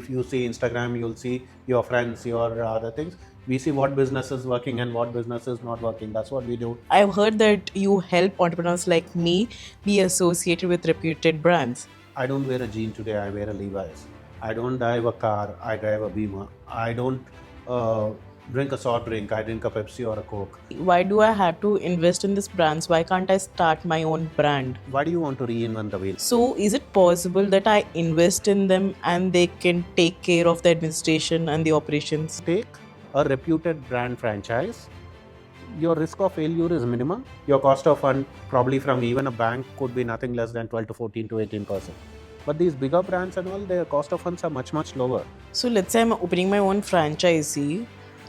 If you see Instagram, you'll see your friends, your other things. We see what business is working and what business is not working. That's what we do. I've heard that you help entrepreneurs like me be associated with reputed brands. I don't wear a jean today, I wear a Levi's. I don't drive a car, I drive a Beamer. I don't uh, drink a soft drink, I drink a Pepsi or a Coke. Why do I have to invest in these brands? Why can't I start my own brand? Why do you want to reinvent the wheel? So, is it possible that I invest in them and they can take care of the administration and the operations? Take a reputed brand franchise. Your risk of failure is minimum. Your cost of fund, probably from even a bank, could be nothing less than 12 to 14 to 18%. But these bigger brands and all, their cost of funds are much lower. So, let's say I'm opening my own franchisee.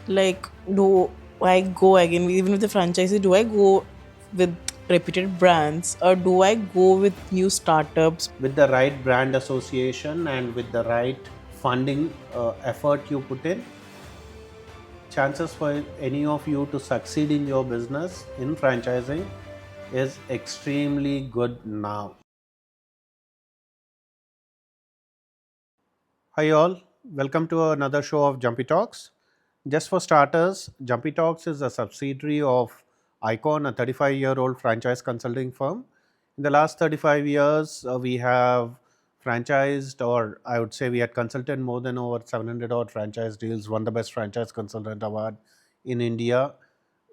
Like, do I go again, even with the franchisee, do I go with reputed brands or do I go with new startups? With the right brand association and with the right funding effort you put in, chances for any of you to succeed in your business in franchising is extremely good now. Hi all, welcome to another show of Jumpy Talks. Just for starters, Jumpy Talks is a subsidiary of Icon, a 35-year-old franchise consulting firm. In the last 35 years, we have franchised, or I would say we had consulted more than over 700 odd franchise deals, won the Best Franchise Consultant Award in India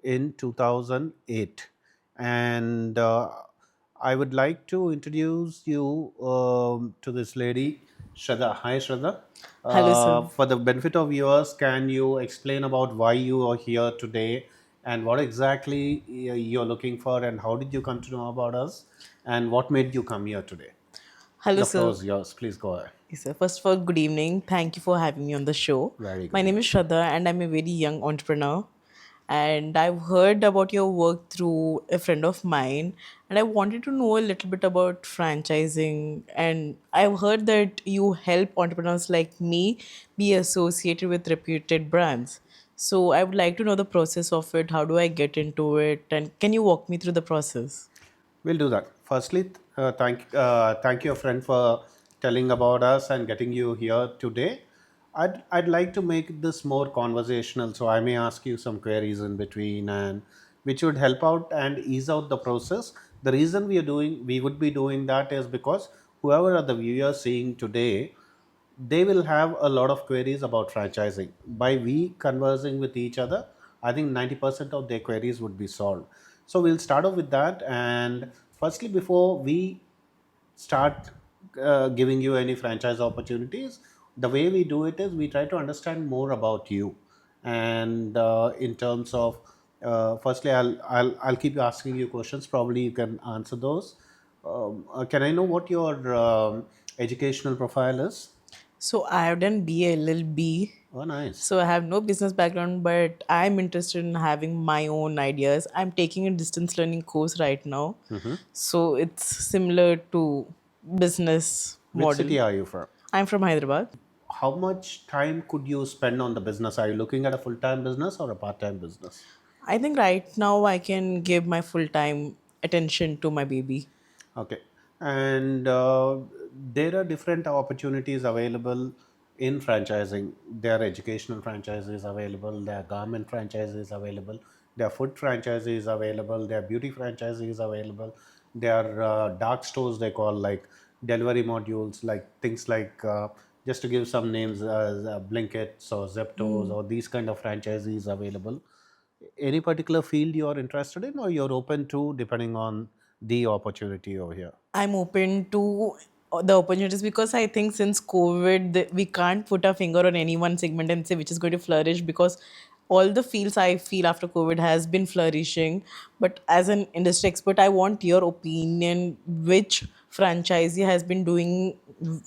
in 2008. And I would like to introduce you to this lady, Shraddha. Hi, Shraddha. Hello, sir. For the benefit of viewers, can you explain about why you are here today and what exactly you're looking for and how did you come to know about us and what made you come here today? Hello, The floor sir. is yours. Please go ahead. Yes, sir. First of all, good evening. Thank you for having me on the show. Very My good. name is Shraddha, and I'm a very young entrepreneur. And I've heard about your work through a friend of mine, and I wanted to know a little bit about franchising. And I've heard that you help entrepreneurs like me be associated with reputed brands. So I would like to know the process of it. How do I get into it? And can you walk me through the process? We'll do that. Firstly, thank you, friend, for telling about us and getting you here today. I'd like to make this more conversational, so I may ask you some queries in between, and which would help out and ease out the process. The reason we would be doing that is because whoever are the viewers seeing today, they will have a lot of queries about franchising. By we conversing with each other, I think 90% of their queries would be solved. So we'll start off with that. And firstly, before we start giving you any franchise opportunities, the way we do it is we try to understand more about you. And in terms of, firstly, I'll keep asking you questions. Probably you can answer those. Can I know what your educational profile is? So I have done BA LLB. Oh, nice. So I have no business background, but I'm interested in having my own ideas. I'm taking a distance learning course right now. So it's similar to business Which model. city are you from? I'm from Hyderabad. How much time could you spend on the business? Are you looking at a full time business or a part time business? I think right now I can give my full time attention to my baby. Okay. And there are different opportunities available in franchising. There are educational franchises available, there are garment franchises available, there are food franchises available, there are beauty franchises available, there are dark stores they call, like delivery modules, like things like, just to give some names, Blinkits or Zeptos or these kind of franchises available. Any particular field you're interested in or you're open to depending on the opportunity over here? I'm open to the opportunities because I think since COVID, we can't put a finger on any one segment and say which is going to flourish because all the fields I feel after COVID has been flourishing. But as an industry expert, I want your opinion which franchisee has been doing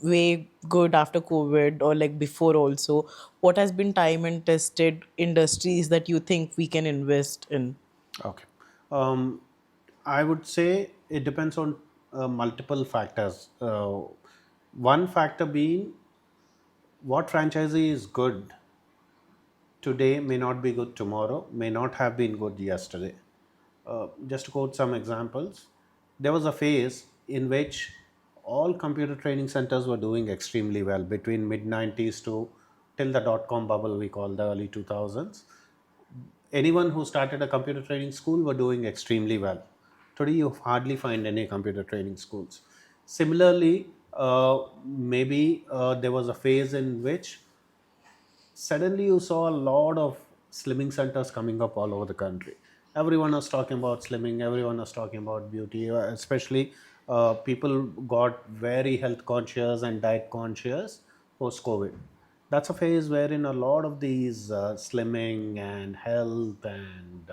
way good after COVID or like before also. What has been time and tested industries that you think we can invest in? Okay. Um, I would say it depends on multiple factors. One factor being what franchisee is good today may not be good tomorrow, may not have been good yesterday. Just to quote some examples, there was a phase in which all computer training centers were doing extremely well between mid 90s to till the dot com bubble we call the early 2000s. Anyone who started a computer training school were doing extremely well. Today, you hardly find any computer training schools. Similarly, maybe there was a phase in which suddenly you saw a lot of slimming centers coming up all over the country. Everyone was talking about slimming, everyone was talking about beauty, especially people got very health conscious and diet conscious post COVID. That's a phase wherein a lot of these slimming and health and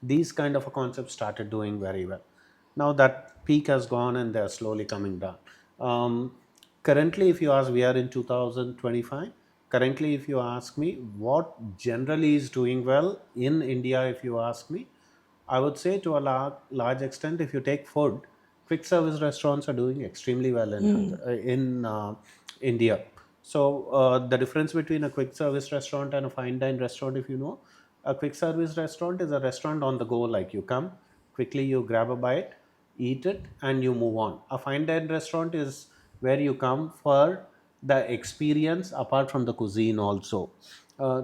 these kind of a concepts started doing very well. Now that peak has gone and they're slowly coming down. Currently, if you ask, we are in 2025. Currently, if you ask me what generally is doing well in India, if you ask me, I would say to a large extent, if you take food, quick service restaurants are doing extremely well in India. So the difference between a quick service restaurant and a fine dine restaurant, if you know, a quick service restaurant is a restaurant on the go. Like you come quickly, you grab a bite, eat it, and you move on. A fine dine restaurant is where you come for the experience apart from the cuisine also.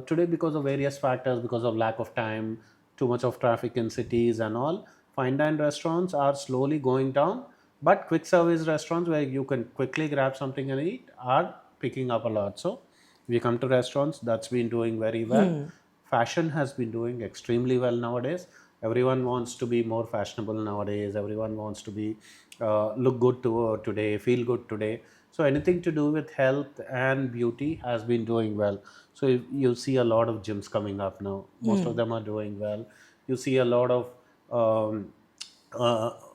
Today, because of various factors, because of lack of time, too much of traffic in cities and all, fine dine restaurants are slowly going down, but quick service restaurants where you can quickly grab something and eat are picking up a lot. So we come to restaurants, that's been doing very well. Fashion has been doing extremely well nowadays. Everyone wants to be more fashionable nowadays. Everyone wants to be look good today, feel good today. So anything to do with health and beauty has been doing well. So you see a lot of gyms coming up now. Most of them are doing well. You see a lot of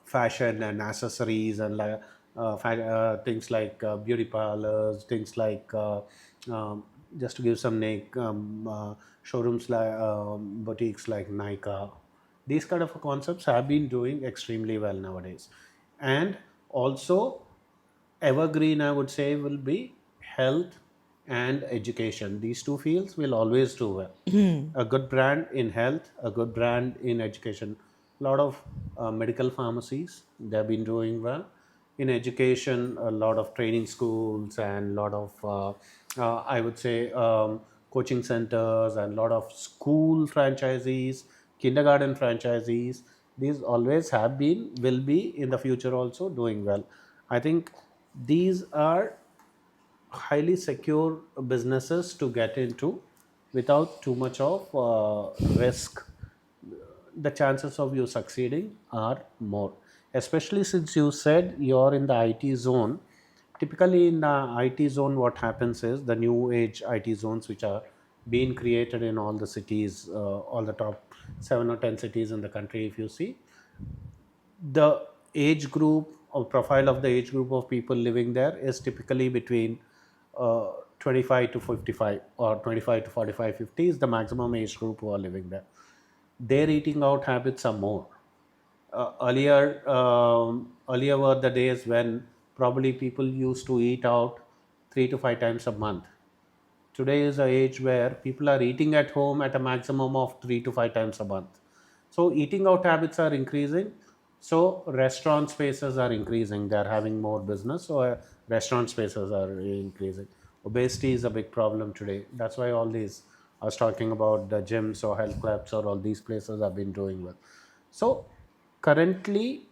fashion and accessories and things like beauty parlors, things like just to give some name, showrooms like boutiques like Nika. These kind of concepts have been doing extremely well nowadays. And also, evergreen, I would say, will be health and education. These two fields will always do well. A good brand in health, a good brand in education. A lot of medical pharmacies, they've been doing well. In education, a lot of training schools and a lot of, I would say, coaching centers and a lot of school franchisees, kindergarten franchisees. These always have been, will be in the future also doing well. I think these are highly secure businesses to get into without too much of risk. The chances of you succeeding are more, especially since you said you're in the IT zone. Typically in the IT zone, what happens is the new age IT zones which are being created in all the cities, all the top 7 or 10 cities in the country, if you see, the age group or profile of the age group of people living there is typically between 25 to 55 or 25 to 45, 50 is the maximum age group who are living there. Their eating out habits are more. Earlier were the days when probably people used to eat out 3 to 5 times a month. Today is a age where people are eating at home at a maximum of 3 to 5 times a month. So eating out habits are increasing. So restaurant spaces are increasing. They are having more business. So restaurant spaces are increasing. Obesity is a big problem today. That's why all these, I was talking about the gyms or health clubs or all these places have been doing well. So currently,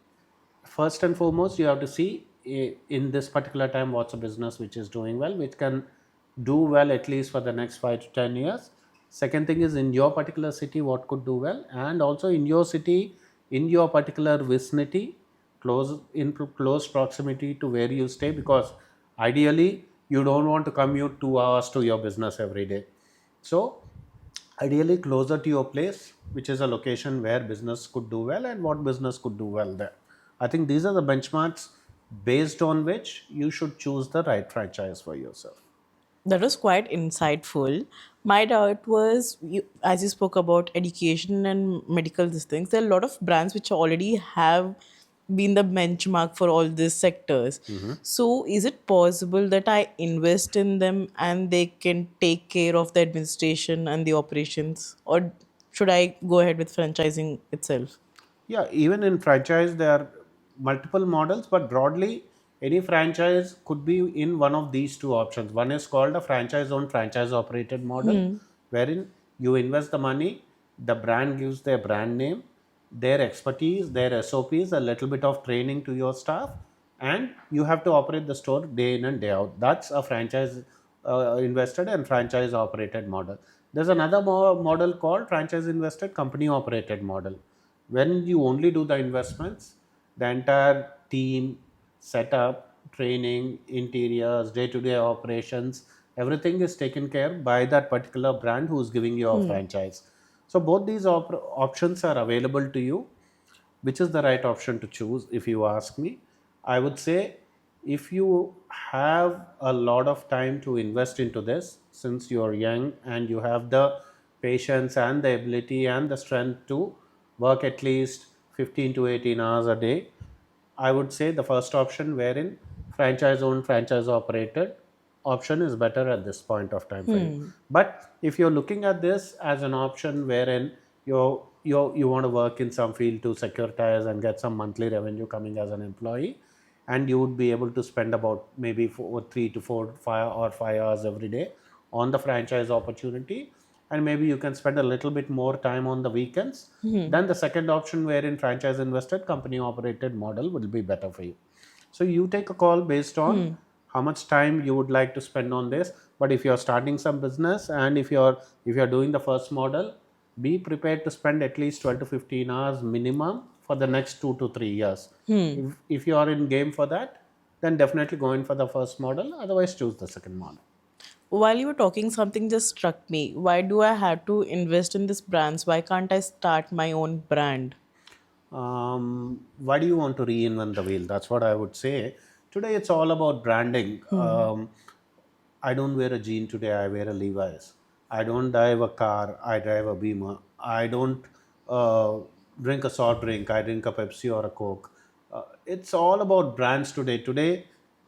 first and foremost, you have to see in this particular time what's a business which is doing well, which can do well at least for the next 5 to 10 years. Second thing is in your particular city what could do well, and also in your city, in your particular vicinity, close proximity to where you stay, because ideally you don't want to commute 2 hours to your business every day. So ideally closer to your place, which is a location where business could do well and what business could do well there. I think these are the benchmarks based on which you should choose the right franchise for yourself. That was quite insightful. My doubt was, as you spoke about education and medical these things, there are a lot of brands which already have been the benchmark for all these sectors. So, is it possible that I invest in them and they can take care of the administration and the operations, or should I go ahead with franchising itself? Yeah, even in franchise there are multiple models, but broadly Any franchise could be in one of these two options. One is called a franchise owned, franchise operated model, wherein you invest the money, the brand gives their brand name, their expertise, their SOPs, a little bit of training to your staff, and you have to operate the store day in and day out. That's a franchise invested and franchise operated model. There's another model called franchise invested, company operated model. When you only do the investments, the entire team, setup, training, interiors, day to day operations, everything is taken care by that particular brand who's giving you a franchise. So, both these options are available to you. Which is the right option to choose, if you ask me? I would say, if you have a lot of time to invest into this, since you're young and you have the patience and the ability and the strength to work at least 15 to 18 hours a day, I would say the first option, wherein franchise owned, franchise operated option, is better at this point of time for you. But if you're looking at this as an option wherein you want to work in some field to securitize and get some monthly revenue coming as an employee, and you would be able to spend about maybe 3 to 4, 5 or 5 hours every day on the franchise opportunity, and maybe you can spend a little bit more time on the weekends, then the second option, wherein franchise invested, company operated model, will be better for you. So you take a call based on how much time you would like to spend on this. But if you're starting some business, and if you're doing the first model, be prepared to spend at least 12 to 15 hours minimum for the next 2 to 3 years. If you are in game for that, then definitely go in for the first model. Otherwise, choose the second model. While you were talking, something just struck me. Why do I have to invest in these brands? Why can't I start my own brand? Why do you want to reinvent the wheel? That's what I would say. Today, it's all about branding. I don't wear a jean today, I wear a Levi's. I don't drive a car, I drive a Beamer. I don't uh, drink a soft drink, I drink a Pepsi or a Coke. It's all about brands today. Today,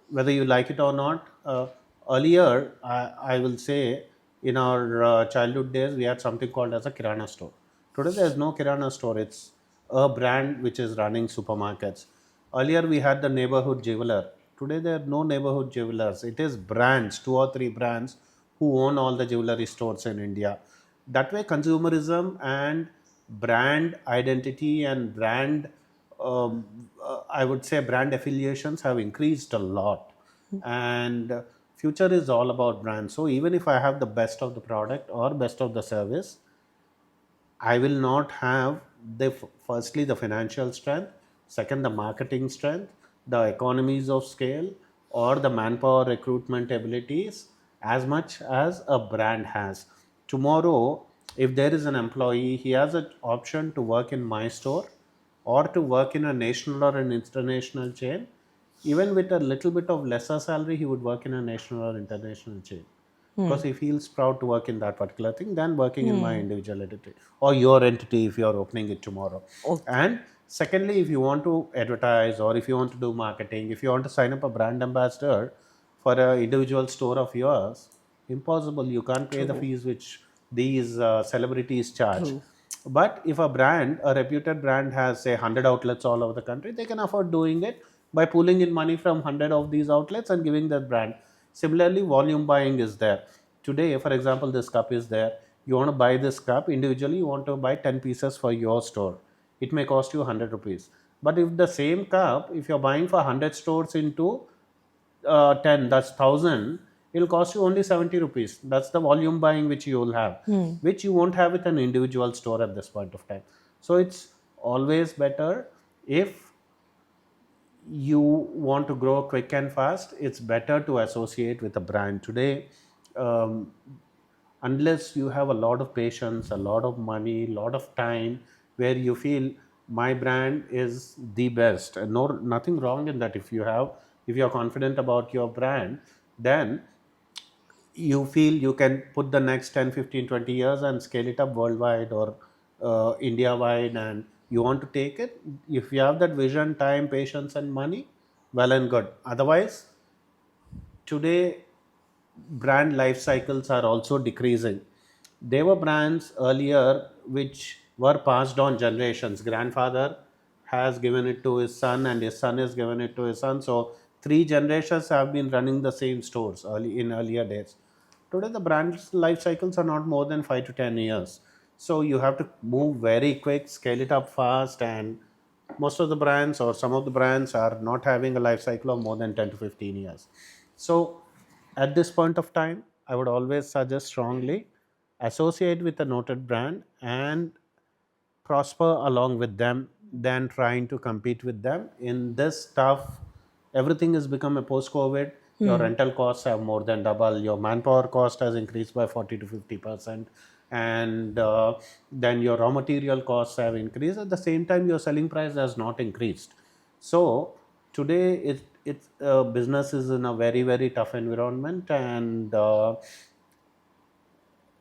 whether you like it or not, earlier, I will say, in our childhood days, we had something called as a Kirana store. Today, there's no Kirana store. It's a brand which is running supermarkets. Earlier, we had the neighborhood jeweler. Today, there are no neighborhood jewelers. It is brands, two or three brands, who own all the jewelry stores in India. That way, consumerism and brand identity and brand, I would say, brand affiliations have increased a lot. And future is all about brand. So even if I have the best of the product or best of the service, I will not have firstly the financial strength, second the marketing strength, the economies of scale, or the manpower recruitment abilities as much as a brand has. Tomorrow, if there is an employee, he has an option to work in my store or to work in a national or an international chain. Even with a little bit of lesser salary, he would work in a national or international chain, because he feels proud to work in that particular thing than working in my individual entity or your entity if you are opening it tomorrow. Okay. And secondly, if you want to advertise or if you want to do marketing, if you want to sign up a brand ambassador for an individual store of yours, impossible. You can't pay the True. fees which these celebrities charge. True. But if a reputed brand has say 100 outlets all over the country, they can afford doing it by pulling in money from 100 of these outlets and giving that brand. Similarly, volume buying is there. Today, for example, this cup is there. You want to buy this cup individually, you want to buy 10 pieces for your store. It may cost you 100 rupees. But if the same cup, if you're buying for 100 stores into 10, that's 1000, it'll cost you only 70 rupees. That's the volume buying which you will have, which you won't have with an individual store at this point of time. So it's always better, if you want to grow quick and fast, it's better to associate with a brand today. um, unless you have a lot of patience, a lot of money, a lot of time, where you feel my brand is the best, and no, nothing wrong in that. If you're confident about your brand, then you feel you can put the next 10, 15, 20 years and scale it up worldwide or India wide, and you want to take it. If you have that vision, time, patience, and money, well and good. Otherwise, today brand life cycles are also decreasing. There were brands earlier which were passed on generations. Grandfather has given it to his son, and his son has given it to his son. So Three generations have been running the same stores earlier days. Today, the brand's life cycles are not more than 5 to 10 years. So you have to move very quick, scale it up fast, and most of the brands or some of the brands are not having a life cycle of more than 10 to 15 years. So at this point of time, I would always suggest strongly associate with a noted brand and prosper along with them than trying to compete with them in this stuff. Everything has become a post covid. Your Hmm. rental costs have more than double, your manpower cost has increased by 40 to 50%, and then your raw material costs have increased. At the same time, your selling price has not increased. So today business is in a very very tough environment, and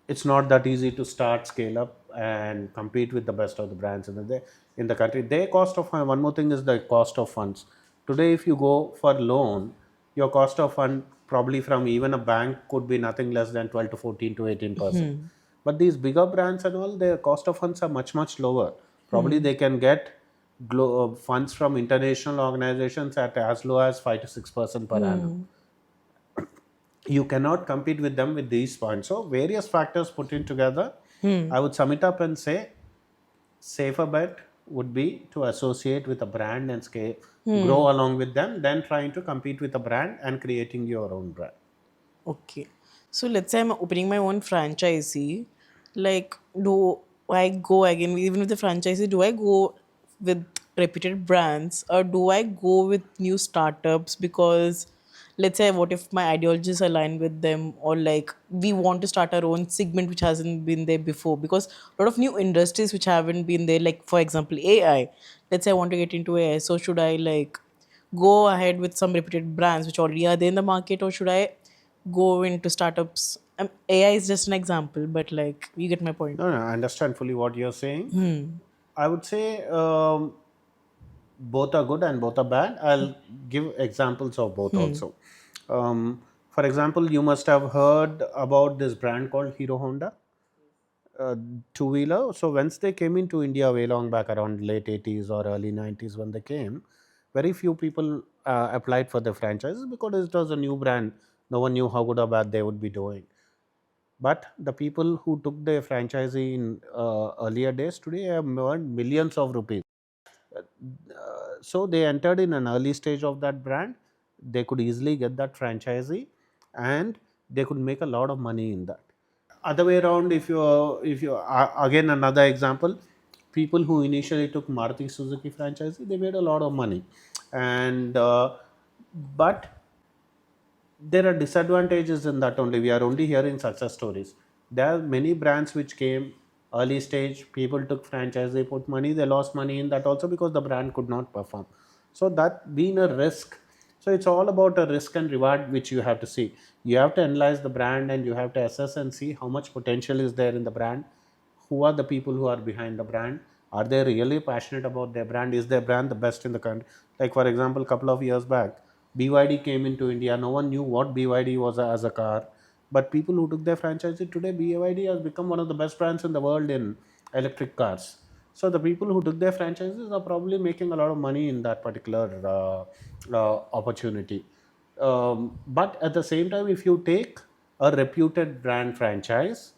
it's not that easy to start, scale up, and compete with the best of the brands in the country. Their cost of one more thing is the cost of funds. Today, if you go for loan, your cost of fund probably from even a bank could be nothing less than 12 to 14 to 18%. Hmm. But these bigger brands and all, their cost of funds are much much lower. Probably Hmm. they can get funds from international organizations at as low as 5 to 6% per annum. Hmm. You cannot compete with them with these points. So various factors put in together, Hmm. I would sum it up and say safer bet would be to associate with a brand and scale, Hmm. grow along with them, than trying to compete with a brand and creating your own brand. Okay. So let's say I'm opening my own franchisee. Like, do I go again, even with the franchisee, do I go with reputed brands or do I go with new startups? Because let's say, what if my ideologies align with them, or like we want to start our own segment which hasn't been there before? Because a lot of new industries which haven't been there, like for example, AI. Let's say I want to get into AI. So, should I like go ahead with some reputed brands which already are there in the market, or should I go into startups? AI is just an example, but like you get my point. No, no, I understand fully what you're saying. I would say both are good and both are bad. I'll give examples of both also. For example, you must have heard about this brand called Hero Honda, uh, two wheeler. So once they came into India way long back around late 80s or early 90s, when they came, very few people applied for the franchises because it was a new brand. No one knew how good or bad they would be doing. But the people who took the franchisee in earlier days today have earned millions of rupees. So they entered in an early stage of that brand. They could easily get that franchisee, and they could make a lot of money in that. Other way around, if you again another example, people who initially took Maruti Suzuki franchise, they made a lot of money, and but there are disadvantages in that only. We are only hearing success stories. There are many brands which came early stage, people took franchise, they put money, they lost money in that also because the brand could not perform. So that being a risk. So it's all about a risk and reward which you have to see. You have to analyze the brand and you have to assess and see how much potential is there in the brand. Who are the people who are behind the brand? Are they really passionate about their brand? Is their brand the best in the country? Like for example, a couple of years back, BYD came into India. No one knew what BYD was as a car, but people who took their franchise today, BYD has become one of the best brands in the world in electric cars. So the people who took their franchises are probably making a lot of money in that particular opportunity. But at the same time, if you take a reputed brand franchise,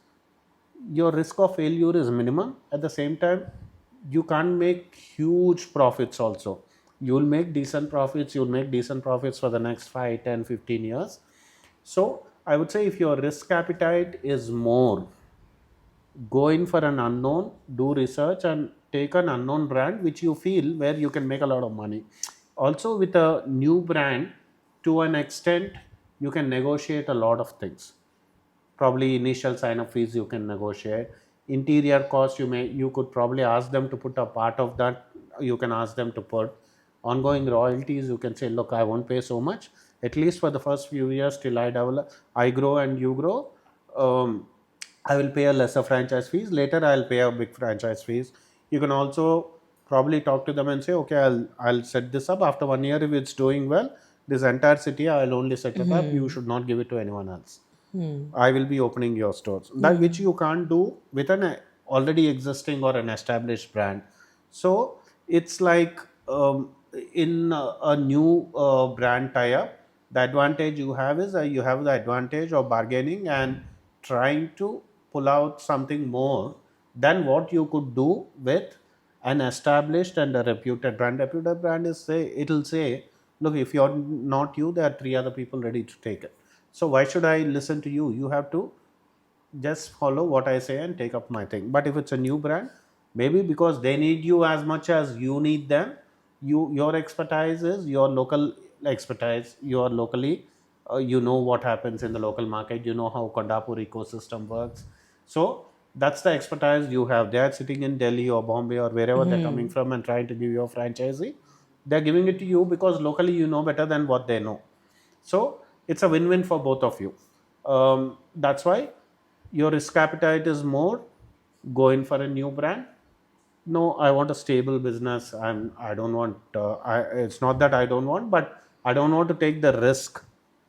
your risk of failure is minimum. At the same time, you can't make huge profits also. You'll make decent profits, for the next 5, 10, 15 years. So I would say if your risk appetite is more, go in for an unknown, do research and take an unknown brand which you feel where you can make a lot of money. Also with a new brand, to an extent, you can negotiate a lot of things. Probably initial sign up fees you can negotiate. Interior cost, you could probably ask them to put a part of that. You can ask them to put ongoing royalties. You can say, look, I won't pay so much, at least for the first few years till I develop, I grow and you grow. I will pay a lesser franchise fees. Later I'll pay a big franchise fees. You can also probably talk to them and say, okay, I'll set this up after 1 year. If it's doing well, this entire city I'll only set it up. You should not give it to anyone else. I will be opening your stores. That which you can't do with an already existing or an established brand. So it's like in a new brand tie-up, the advantage you have is you have the advantage of bargaining and trying to pull out something more than what you could do with an established and a reputed brand. Reputed brand is say it'll say, look, if you're not you, there are three other people ready to take it. So why should I listen to you? You have to just follow what I say and take up my thing. But if it's a new brand, maybe because they need you as much as you need them, your expertise is your local expertise. You are locally, you know what happens in the local market. You know how Kondapur ecosystem works. So that's the expertise you have. They are sitting in Delhi or Bombay or wherever they're coming from and trying to give you a franchisee. They're giving it to you because locally you know better than what they know. So it's a win-win for both of you. That's why your risk appetite is more going for a new brand. No, I want a stable business. I don't want. It's not that I don't want, but I don't want to take the risk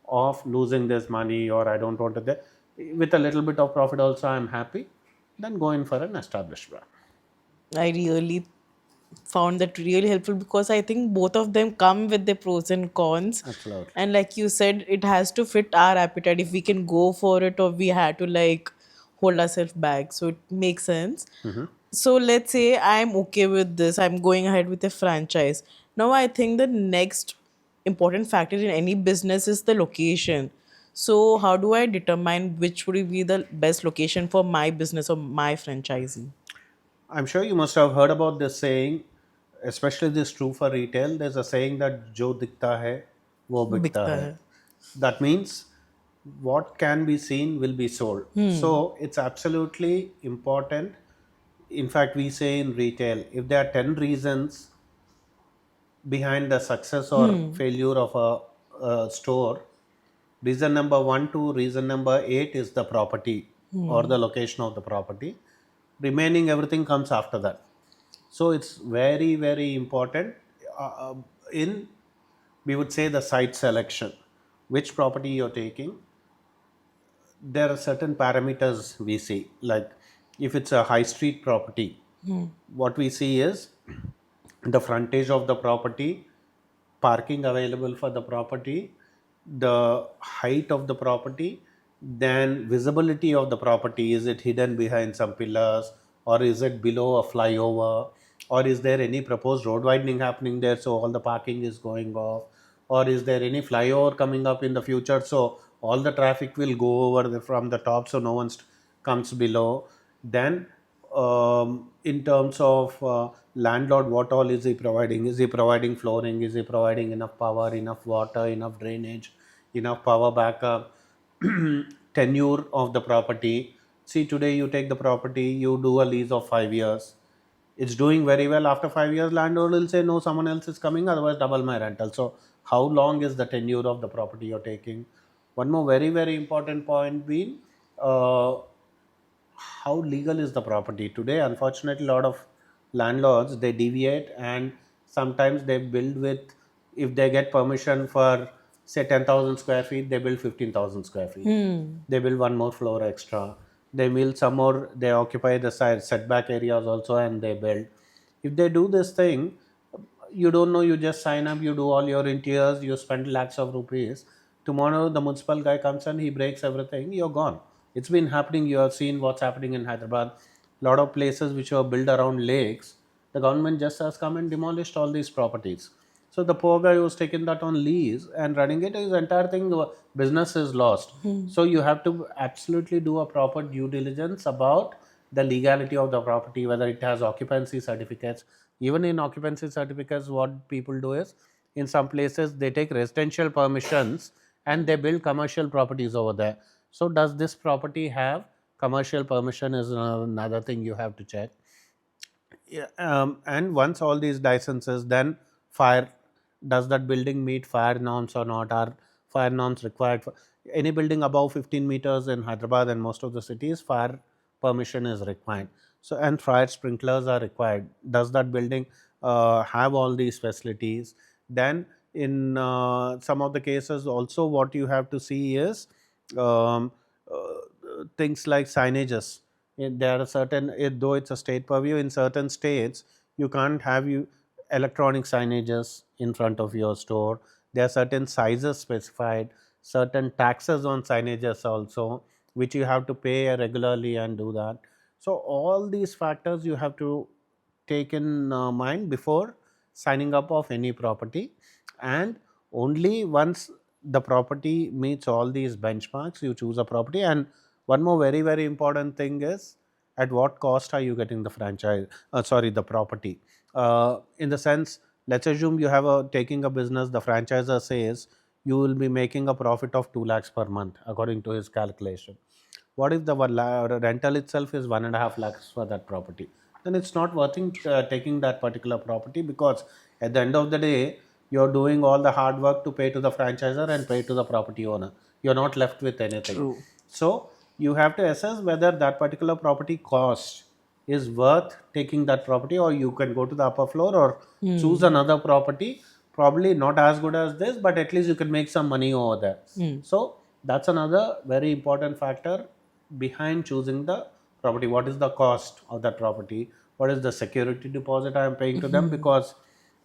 of losing this money, or I don't want to. With a little bit of profit, also, I'm happy. Then go in for an established brand. I really found that really helpful because I think both of them come with their pros and cons. Absolutely. And like you said, it has to fit our appetite if we can go for it or we had to like hold ourselves back. So it makes sense. So let's say I'm okay with this, I'm going ahead with a franchise. Now I think the next important factor in any business is the location. So how do I determine which would be the best location for my business or my franchising? I'm sure you must have heard about this saying, especially this true for retail. There's a saying that "Jo dikta hai, wo bikta बिकता hai." है. That means what can be seen will be sold. So it's absolutely important. In fact, we say in retail, if there are 10 reasons behind the success or failure of a store, reason number 1 to reason number 8 is the property or the location of the property. Remaining everything comes after that. So it's very, very important in, we would say, the site selection. Which property you're taking, there are certain parameters we see. Like if it's a high street property, what we see is the frontage of the property, parking available for the property, the height of the property, then visibility of the property. Is it hidden behind some pillars, or is it below a flyover, or is there any proposed road widening happening there so all the parking is going off, or is there any flyover coming up in the future so all the traffic will go over from the top so no one comes below. Then in terms of landlord, what all is he providing? Is he providing flooring? Is he providing enough power, enough water, enough drainage, enough power backup? Tenure of the property. See, today you take the property, you do a lease of 5 years. It's doing very well. After 5 years, landlord will say, no, someone else is coming, otherwise double my rental. So how long is the tenure of the property you're taking? One more very, very important point being, uh, how legal is the property today? Unfortunately, a lot of landlords, they deviate, and sometimes they build with, if they get permission for say 10,000 square feet, they build 15,000 square feet. They build one more floor extra. They build some more, they occupy the side setback areas also, and they build. If they do this thing, you don't know, you just sign up, you do all your interiors, you spend lakhs of rupees. Tomorrow the municipal guy comes and he breaks everything, you're gone. It's been happening. You have seen what's happening in Hyderabad. Lot of places which were built around lakes, the government just has come and demolished all these properties. So the poor guy who's taken that on lease and running it, his entire thing, business is lost. So you have to absolutely do a proper due diligence about the legality of the property, whether it has occupancy certificates. Even in occupancy certificates, what people do is, in some places they take residential permissions and they build commercial properties over there. So does this property have commercial permission is another thing you have to check. Yeah, and once all these licenses, then fire, does that building meet fire norms or not? Are fire norms required for any building above 15 meters in Hyderabad and most of the cities? Fire permission is required. So and fire sprinklers are required. Does that building have all these facilities? Then in some of the cases also, what you have to see is um, things like signages. There are certain, though it's a state purview, in certain states you can't have you electronic signages in front of your store. There are certain sizes specified, certain taxes on signages also, which you have to pay regularly and do that. So all these factors you have to take in mind before signing up of any property. And only once the property meets all these benchmarks, you choose a property. And one more very very important thing is, at what cost are you getting the franchise, sorry, the property. In the sense, let's assume you have a taking a business, the franchisor says you will be making a profit of 2 lakhs per month according to his calculation. What if the rental itself is 1.5 lakhs for that property? Then it's not worth taking that particular property, because at the end of the day, you're doing all the hard work to pay to the franchisor and pay to the property owner. You're not left with anything. True. So you have to assess whether that particular property cost is worth taking that property, or you can go to the upper floor or choose another property, probably not as good as this, but at least you can make some money over there. So that's another very important factor behind choosing the property. What is the cost of that property? What is the security deposit I am paying to them? Because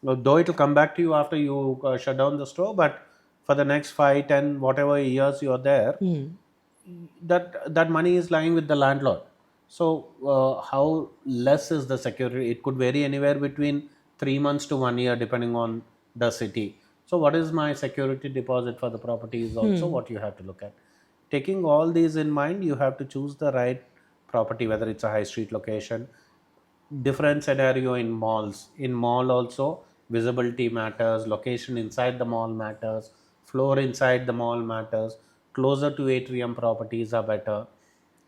though it will come back to you after you shut down the store, but for the next 5, 10, whatever years you are there, that money is lying with the landlord. So how less is the security? It could vary anywhere between 3 months to 1 year depending on the city. So what is my security deposit for the property is also what you have to look at. Taking all these in mind, you have to choose the right property, whether it's a high street location. Different scenario in malls. In mall also, visibility matters, location inside the mall matters, floor inside the mall matters, closer to atrium properties are better.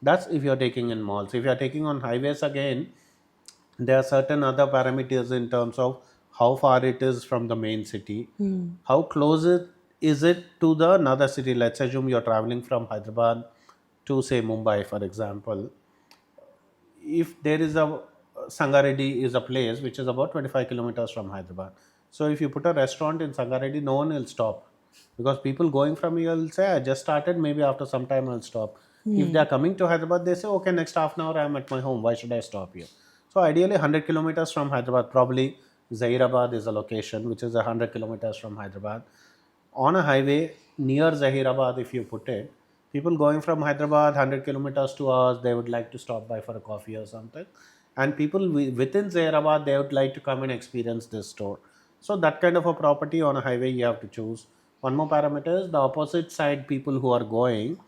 That's if you're taking in malls. If you're taking on highways, again, there are certain other parameters in terms of how far it is from the main city, how close is it to the another city. Let's assume you're traveling from Hyderabad to say Mumbai, for example. If there is a Sangareddy is a place which is about 25 kilometers from Hyderabad. So if you put a restaurant in Sangareddy, no one will stop, because people going from here will say, I just started, maybe after some time I'll stop. If they are coming to Hyderabad, they say, okay, next half an hour I'm at my home. Why should I stop here? So ideally, 100 kilometers from Hyderabad, probably Zahirabad is a location which is 100 kilometers from Hyderabad. On a highway near Zahirabad, if you put it, people going from Hyderabad 100 kilometers to us, they would like to stop by for a coffee or something. And people within Zahirabad, they would like to come and experience this store. So that kind of a property on a highway you have to choose. One more parameter is the opposite side people who are going,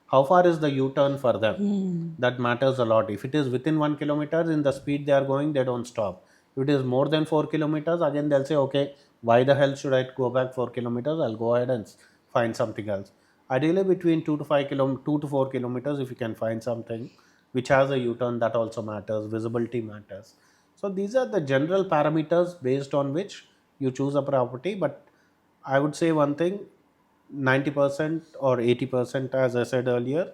how far is the U-turn for them? That matters a lot. If it is within 1 kilometer, in the speed they are going, they don't stop. If it is more than 4 kilometers, again they'll say, okay, why the hell should I go back 4 kilometers? I'll go ahead and find something else. Ideally, between 2 to 4 kilometers, if you can find something which has a U-turn, that also matters. Visibility matters. So these are the general parameters based on which you choose a property. But I would say one thing: 90% or 80%, as I said earlier,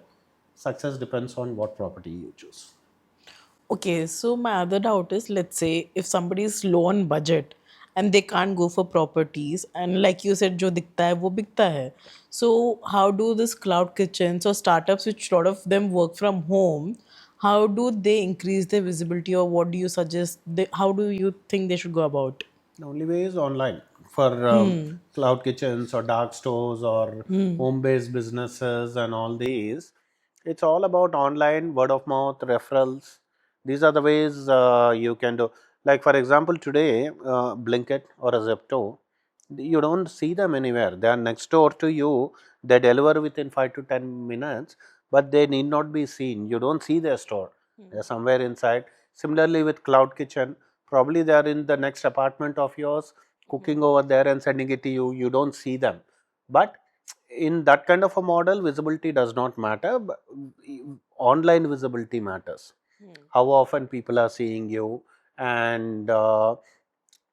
success depends on what property you choose. Okay, so my other doubt is, let's say if somebody is low on budget and they can't go for properties, and like you said, जो दिखता है वो बिकता है. So how do this cloud kitchens or startups, which a lot of them work from home, how do they increase their visibility, or what do you suggest? How do you think they should go about? The only way is online for cloud kitchens or dark stores or home based businesses and all these. It's all about online, word of mouth, referrals. These are the ways you can do. Like, for example, today, Blinkit or a Zepto, you don't see them anywhere. They are next door to you. They deliver within 5 to 10 minutes, but they need not be seen. You don't see their store. They're somewhere inside. Similarly, with Cloud Kitchen, probably they are in the next apartment of yours, cooking over there and sending it to you. You don't see them. But in that kind of a model, visibility does not matter. But online visibility matters. How often people are seeing you, and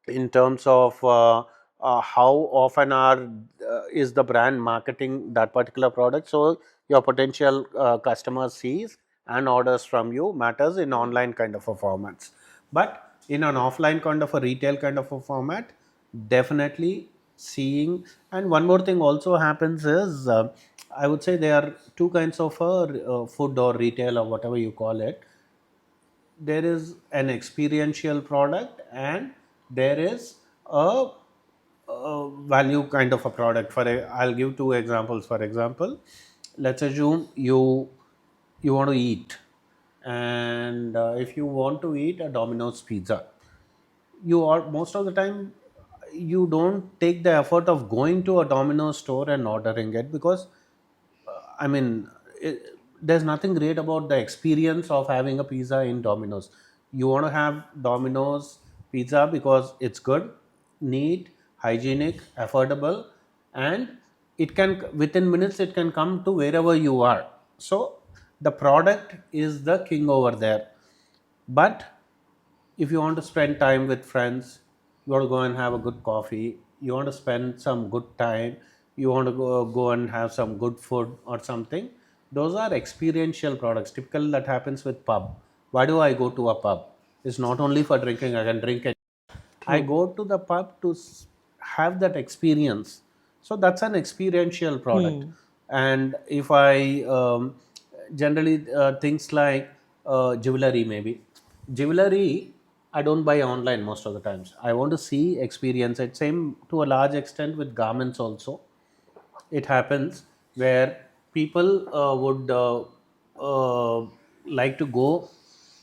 in terms of how often is the brand marketing that particular product, so your potential customer sees and orders from you matters in online kind of a formats. But in an offline kind of a retail kind of a format, definitely seeing. And one more thing also happens is, I would say there are two kinds of food or retail or whatever you call it. There is an experiential product, and there is a value kind of a product. I'll give two examples. For example, let's assume you want to eat, and if you want to eat a Domino's pizza, you are most of the time you don't take the effort of going to a Domino's store and ordering it, because I mean, there's nothing great about the experience of having a pizza in Domino's. You want to have Domino's pizza because it's good, neat, hygienic, affordable, and it can within minutes it can come to wherever you are. So the product is the king over there. But if you want to spend time with friends, you want to go and have a good coffee, you want to spend some good time, you want to go and have some good food or something, those are experiential products. Typical that happens with pub. Why do I go to a pub? It's not only for drinking. I can drink it. I True. go to the pub to have that experience. So that's an experiential product. Hmm. And if I generally things like jewelry, maybe jewelry, I don't buy online most of the times. I want to see, experience it. Same to a large extent with garments also. It happens where people would like to go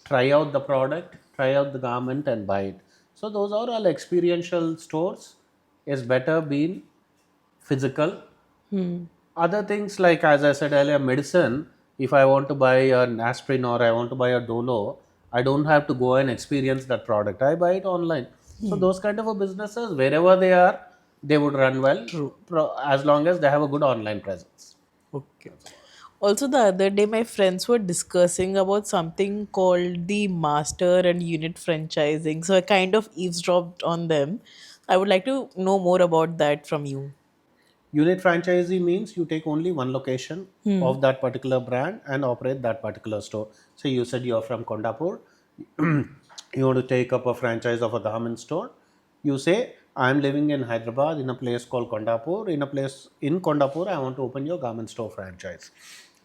try out the product, try out the garment, and buy it. So those are all experiential stores. Is better being physical. Hmm. Other things like, as I said earlier, medicine. If I want to buy an aspirin or I want to buy a Dolo, I don't have to go and experience that product. I buy it online. So Hmm. those kind of a businesses, wherever they are, they would run well, True. as long as they have a good online presence. Okay. Also, the other day, my friends were discussing about something called the master and unit franchising. So I kind of eavesdropped on them. I would like to know more about that from you. Unit franchisee means you take only one location Hmm. of that particular brand and operate that particular store. So you said you're from Kondapur, you want to take up a franchise of a garment store. You say, I'm living in Hyderabad in a place called Kondapur. In a place in Kondapur, I want to open your garment store franchise.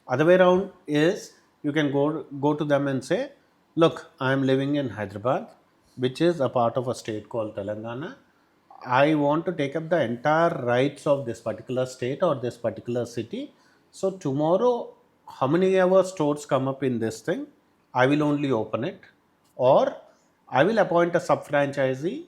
Other way around is you can go to them and say, look, I'm living in Hyderabad, which is a part of a state called Telangana. I want to take up the entire rights of this particular state or this particular city. So tomorrow, how many ever stores come up in this thing, I will only open it, or I will appoint a sub franchisee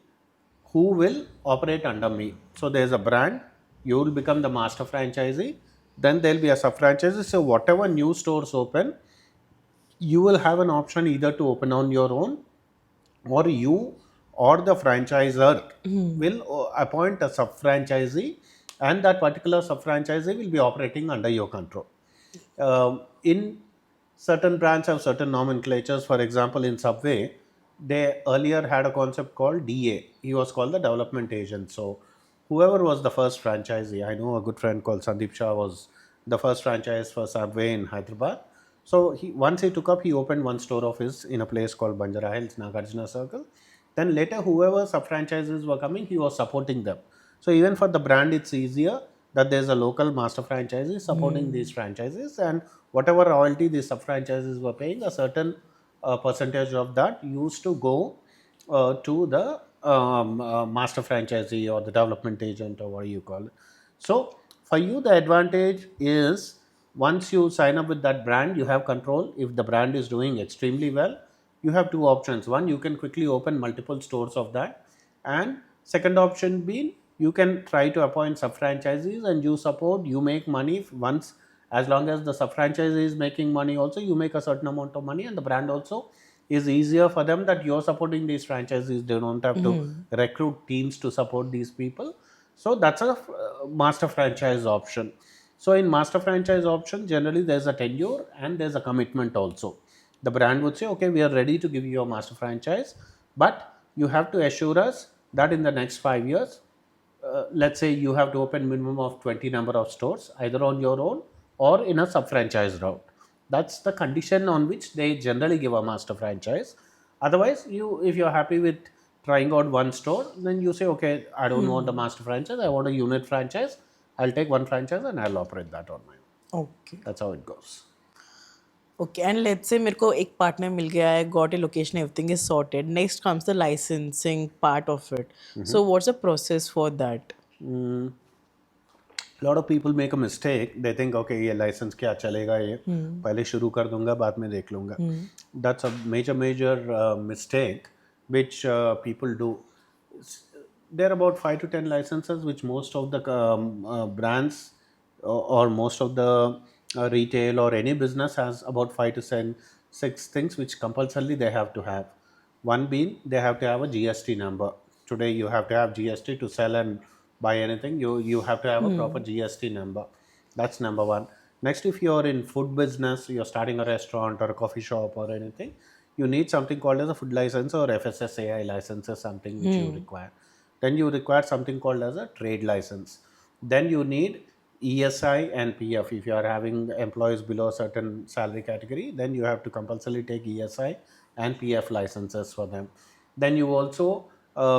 who will operate under me. So there's a brand, you will become the master franchisee. Then there'll be a sub franchisee. So whatever new stores open, you will have an option either to open on your own, or you or the franchisor will appoint a sub franchisee, and that particular sub franchisee will be operating under your control. In certain brands have certain nomenclatures. For example, in Subway, they earlier had a concept called DA. He was called the development agent. So whoever was the first franchisee, I know a good friend called Sandeep Shah was the first franchise for Subway in Hyderabad. So once he took up, he opened one store of his in a place called Banjara Hills, Nagarjuna Circle. Then later, whoever sub franchises were coming, he was supporting them. So even for the brand, it's easier that there's a local master franchisee supporting these Hmm. franchises, and whatever royalty these sub franchises were paying, a certain percentage of that used to go to the master franchisee or the development agent, or what you call it. So for you, the advantage is once you sign up with that brand, you have control. If the brand is doing extremely well, you have two options. One, you can quickly open multiple stores of that, and second option being you can try to appoint sub franchisees and you support. You make money once, as long as the sub franchisee is making money. Also, you make a certain amount of money, and the brand also is easier for them that you're supporting these franchisees. They don't have to Hmm. recruit teams to support these people. So that's a master franchise option. So in master franchise option, generally there's a tenure and there's a commitment also. The brand would say, okay, we are ready to give you a master franchise, but you have to assure us that in the next 5 years, let's say you have to open minimum of 20 number of stores either on your own or in a sub franchise route. That's the condition on which they generally give a master franchise. Otherwise, you if you're happy with trying out one store, then you say, okay, I don't want a Hmm. master franchise, I want a unit franchise. I'll take one franchise and I'll operate that on my own. Okay. That's how it goes. Okay. And let's say मेरे को एक partner मिल गया है, got a location, everything is sorted. Next comes the licensing part of it. So what's the process for that? Mm, lot of people make a mistake. They think, okay, ये license क्या चलेगा, ये पहले शुरू कर दूंगा, बाद में देख लूंगा. That's a major mistake which people do. There are about 5 to 10 licenses which most of the brands or most of the retail or any business has about 5 to 6 things which compulsorily they have to have. One being they have to have a GST number. Today you have to have GST to sell and buy anything. You have to have a proper GST number. That's number one. Next, if you're in food business, you're starting a restaurant or a coffee shop or anything, you need something called as a food license or FSSAI license is something which you require. Then you require something called as a trade license. Then you need ESI and PF. If you are having employees below a certain salary category, then you have to compulsorily take ESI and PF licenses for them. Then you also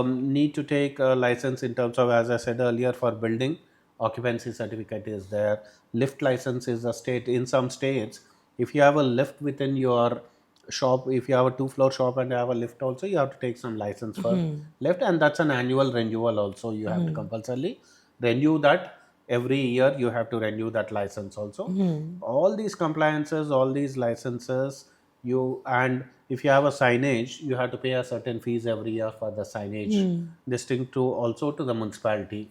need to take a license in terms of, as I said earlier, for building. Occupancy certificate is there. Lift license is a state. In some states, if you have a lift within your shop, if you have a two-floor shop and you have a lift also, you have to take some license for lift, and that's an annual renewal also. You have to compulsorily renew that every year. You have to renew that license also. All these compliances, all these licenses, and if you have a signage, you have to pay a certain fees every year for the signage, distinct to also to the municipality.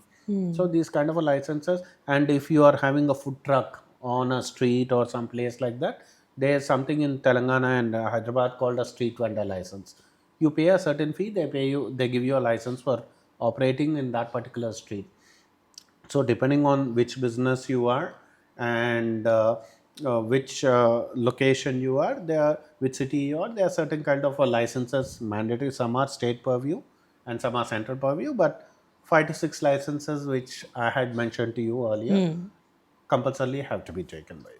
So these kind of a licenses, and if you are having a food truck on a street or some place like that, there's something in Telangana and Hyderabad called a street vendor license. You pay a certain fee, they give you a license for operating in that particular street. So depending on which business you are and which location you are there, which city you are, there are certain kind of licenses mandatory. Some are state purview and some are central purview, but 5 to 6 licenses which I had mentioned to you earlier compulsorily have to be taken by you.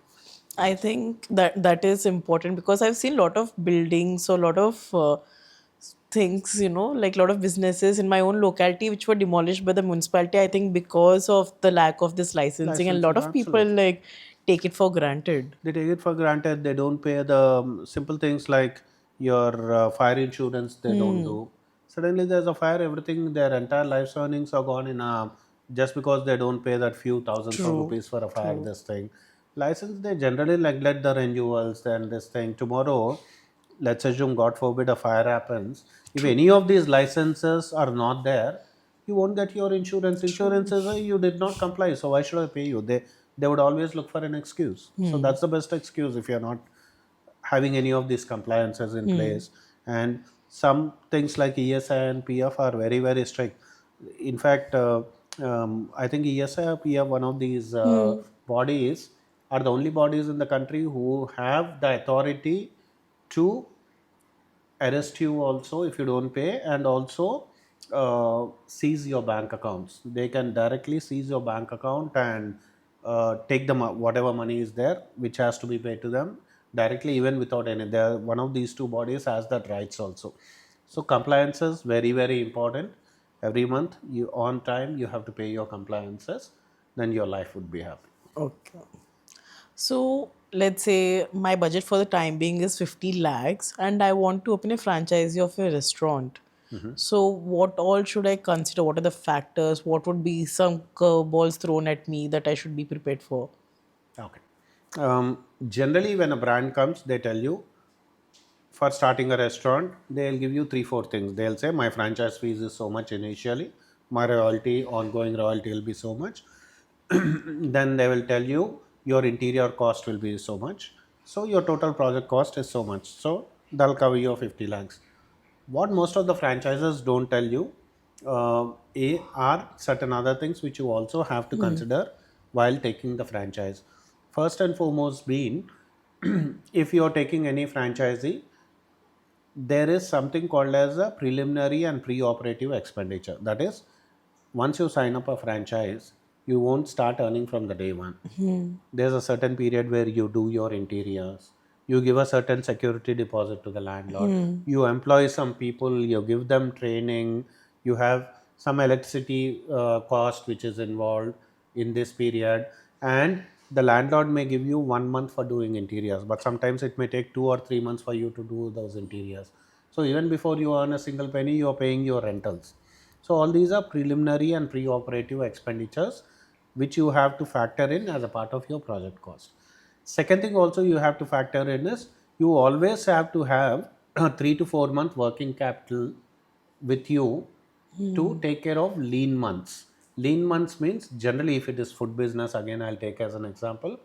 I think that is important because I've seen a lot of buildings or a lot of things, like a lot of businesses in my own locality which were demolished by the municipality. I think because of the lack of this licensing, and a lot Licenses, of people absolutely. like take it for granted. They take it for granted. They don't pay the simple things like your fire insurance. They don't do. Suddenly there's a fire, everything, their entire life's earnings are gone in a, just because they don't pay that few thousands of True, rupees for a fire. true. This thing, license, they generally neglect the renewals. Then this thing, tomorrow, let's assume god forbid a fire happens, if any of these licenses are not there, you won't get your insurance. True. Insurance is you did not comply, so why should I pay you? They would always look for an excuse. So that's the best excuse if you're not having any of these compliances in place. And some things like ESI and PF are very strict. In fact, I think ESI or PF, one of these bodies, are the only bodies in the country who have the authority to arrest you also if you don't pay, and also seize your bank accounts. They can directly seize your bank account and take the whatever money is there which has to be paid to them directly, even without any. There, one of these two bodies has that rights also. So compliance is very important. Every month, you on time, you have to pay your compliances, then your life would be happy. Okay. So let's say my budget for the time being is 50 lakhs and I want to open a franchisee of a restaurant. So what all should I consider? What are the factors? What would be some curveballs thrown at me that I should be prepared for? Okay. Generally, when a brand comes, they tell you for starting a restaurant, they'll give you 3 4 things. They'll say my franchise fees is so much initially, my royalty, ongoing royalty will be so much. Then they will tell you your interior cost will be so much, so your total project cost is so much, so they'll cover your 50 lakhs. What most of the franchises don't tell you are certain other things which you also have to consider while taking the franchise. First and foremost being, if you're taking any franchisee, there is something called as a preliminary and pre-operative expenditure. That is, once you sign up a franchise, you won't start earning from the day one. There's a certain period where you do your interiors, you give a certain security deposit to the landlord, you employ some people, you give them training, you have some electricity cost which is involved in this period, and the landlord may give you 1 month for doing interiors, but sometimes it may take 2 or 3 months for you to do those interiors. So even before you earn a single penny, you are paying your rentals. So all these are preliminary and pre-operative expenditures which you have to factor in as a part of your project cost. Second thing also you have to factor in is you always have to have 3 to 4 month working capital with you to take care of lean months. Lean months means generally if it is food business, again I'll take as an example,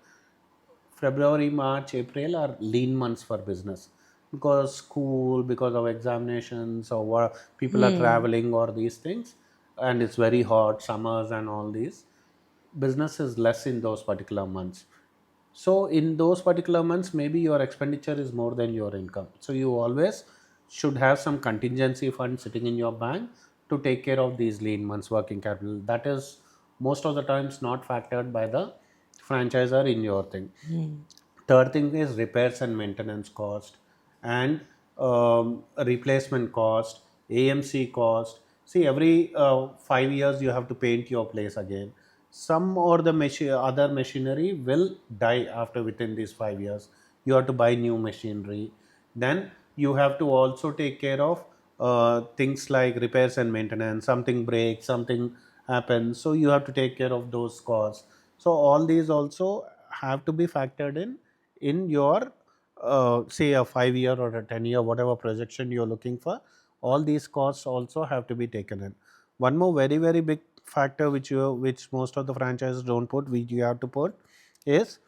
February, March, April are lean months for business because school, because of examinations or people are traveling or these things, and it's very hot, summers and all these. Business is less in those particular months. So in those particular months, maybe your expenditure is more than your income. So you always should have some contingency fund sitting in your bank to take care of these lean months working capital. That is most of the times not factored by the franchisor in your thing. Third thing is repairs and maintenance cost and replacement cost, AMC cost. See, every 5 years you have to paint your place again. Some or the other machinery will die after within these 5 years. You have to buy new machinery. Then you have to also take care of things like repairs and maintenance. Something breaks, something happens, so you have to take care of those costs. So all these also have to be factored in your say a 5 year or a 10 year whatever projection you're looking for. All these costs also have to be taken in. One more very very big factor which most of the franchises don't put, which you have to put, is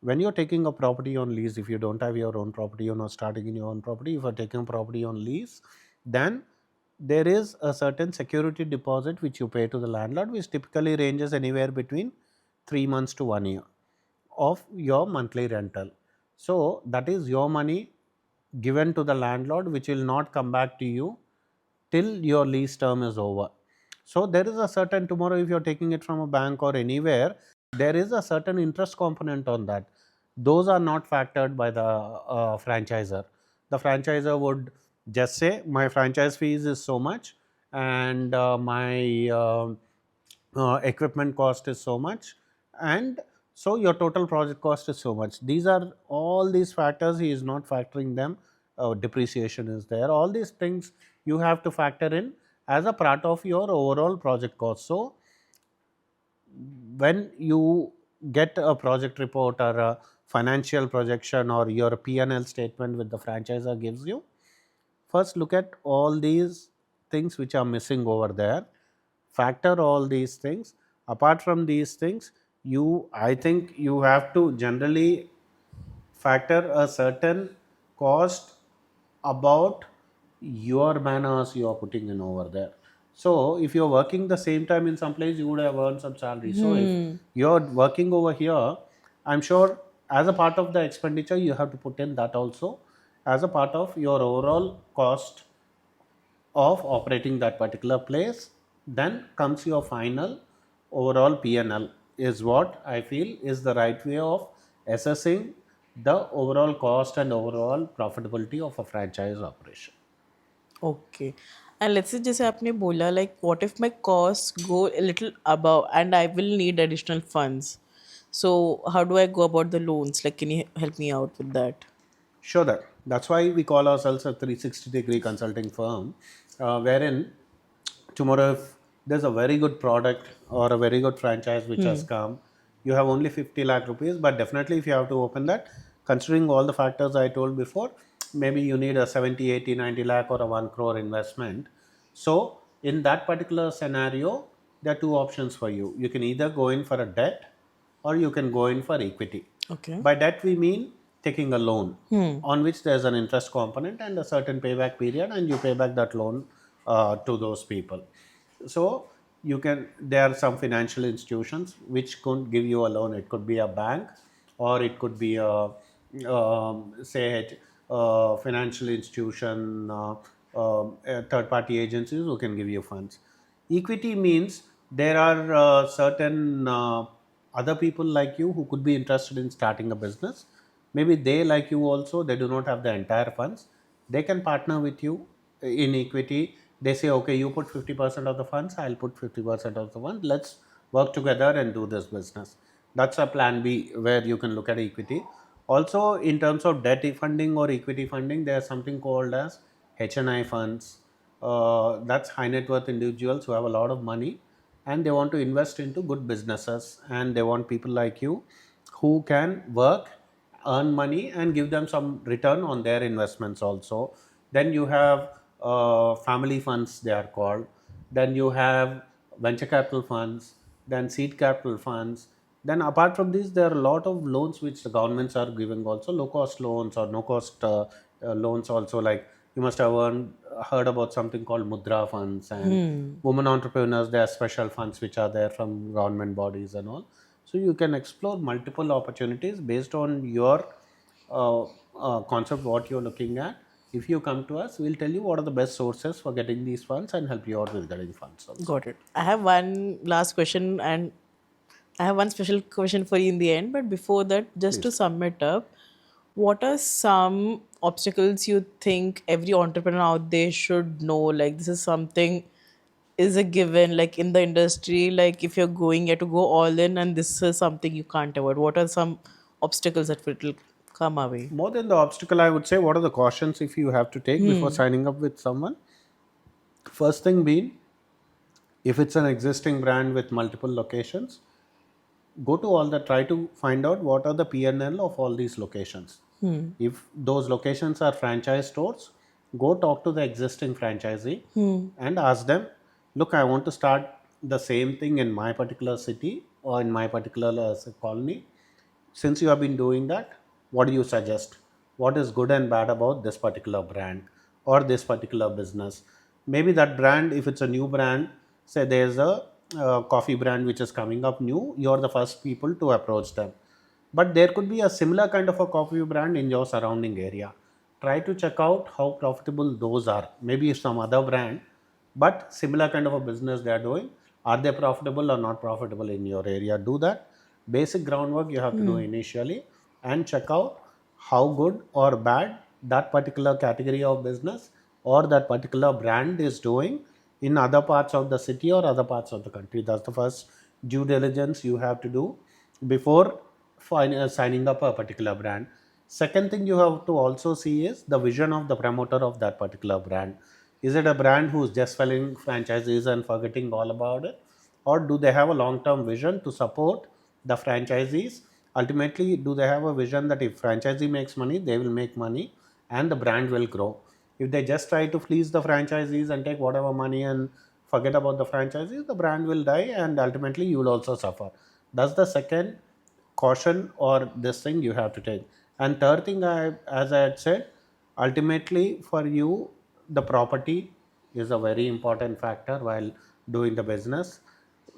when you're taking a property on lease. If you don't have your own property, you're not starting in your own property, if you're taking property on lease, then there is a certain security deposit which you pay to the landlord, which typically ranges anywhere between 3 months to 1 year of your monthly rental. So that is your money given to the landlord, which will not come back to you till your lease term is over. So there is a certain, tomorrow if you're taking it from a bank or anywhere, there is a certain interest component on that. Those are not factored by the franchisor. The franchisor would just say my franchise fees is so much, and my equipment cost is so much, and so your total project cost is so much. These are all these factors he is not factoring them. Depreciation is there, all these things you have to factor in as a part of your overall project cost. So when you get a project report or a financial projection or your P&L statement with the franchisor gives you, first look at all these things which are missing over there, factor all these things. Apart from these things, you I think you have to generally factor a certain cost about your manners you are putting in over there. So if you're working the same time in some place, you would have earned some salary. So if you're working over here, I'm sure as a part of the expenditure you have to put in that also as a part of your overall cost of operating that particular place. Then comes your final overall P&L, is what I feel is the right way of assessing the overall cost and overall profitability of a franchise operation. Okay. And let's say जैसे आपने बोला like what if my costs go a little above and I will need additional funds. So how do I go about the loans? Like can you help me out with that? Sure, that's why we call ourselves a 360-degree consulting firm, wherein tomorrow if there's a very good product or a very good franchise which has come, you have only 50 lakh rupees, but definitely if you have to open that, considering all the factors I told before, maybe you need a 70, 80, 90 lakh or a 1 crore investment. So in that particular scenario, there are two options for you. You can either go in for a debt or you can go in for equity. Okay. By that we mean taking a loan on which there's an interest component and a certain payback period, and you pay back that loan to those people. So you can, there are some financial institutions which could give you a loan. It could be a bank or it could be a say financial institution, third party agencies who can give you funds. Equity means there are certain other people like you who could be interested in starting a business. Maybe they, like you also, they do not have the entire funds. They can partner with you in equity. They say, okay, you put 50% of the funds, I'll put 50% of the funds. Let's work together and do this business. That's a plan B where you can look at equity. Also, in terms of debt funding or equity funding, there's something called as HNI funds. That's high net worth individuals who have a lot of money and they want to invest into good businesses, and they want people like you who can work, earn money, and give them some return on their investments also. Then you have family funds, they are called. Then you have venture capital funds, then seed capital funds. Then apart from this, there are a lot of loans which the governments are giving also, low cost loans or no cost loans also. Like you must have heard about something called mudra funds, and Hmm. women entrepreneurs, there are special funds which are there from government bodies and all. So you can explore multiple opportunities based on your concept, what you're looking at. If you come to us, we'll tell you what are the best sources for getting these funds and help you out with getting funds also. Got it. I have one last question, and I have one special question for you in the end. But before that, just to Please. sum it up, what are some obstacles you think every entrepreneur out there should know? Like, this is something is a given, like in the industry, like if you're going, you have to go all in, and this is something you can't avoid. What are some obstacles that will come away? More than the obstacle, I would say, what are the cautions if you have to take before Hmm. signing up with someone? First thing being, if it's an existing brand with multiple locations, go to all the try to find out what are the PNL of all these locations. Hmm. If those locations are franchise stores, go talk to the existing franchisee Hmm. and ask them, look, I want to start the same thing in my particular city or in my particular colony. Since you have been doing that, what do you suggest? What is good and bad about this particular brand or this particular business? Maybe that brand, if it's a new brand, say there's a coffee brand which is coming up new, you're the first people to approach them. But there could be a similar kind of a coffee brand in your surrounding area. Try to check out how profitable those are. Maybe some other brand, but similar kind of a business they are doing. Are they profitable or not profitable in your area? Do that basic groundwork you have to do initially, and check out how good or bad that particular category of business or that particular brand is doing in other parts of the city or other parts of the country. That's the first due diligence you have to do before signing up a particular brand. Second thing you have to also see is the vision of the promoter of that particular brand. Is it a brand who's just selling franchises and forgetting all about it, or do they have a long term vision to support the franchisees? Ultimately, do they have a vision that if franchisee makes money, they will make money and the brand will grow? If they just try to fleece the franchisees and take whatever money and forget about the franchisees, the brand will die and ultimately you will also suffer. That's the second caution or this thing you have to take. And third thing, as I had said, ultimately for you, the property is a very important factor while doing the business,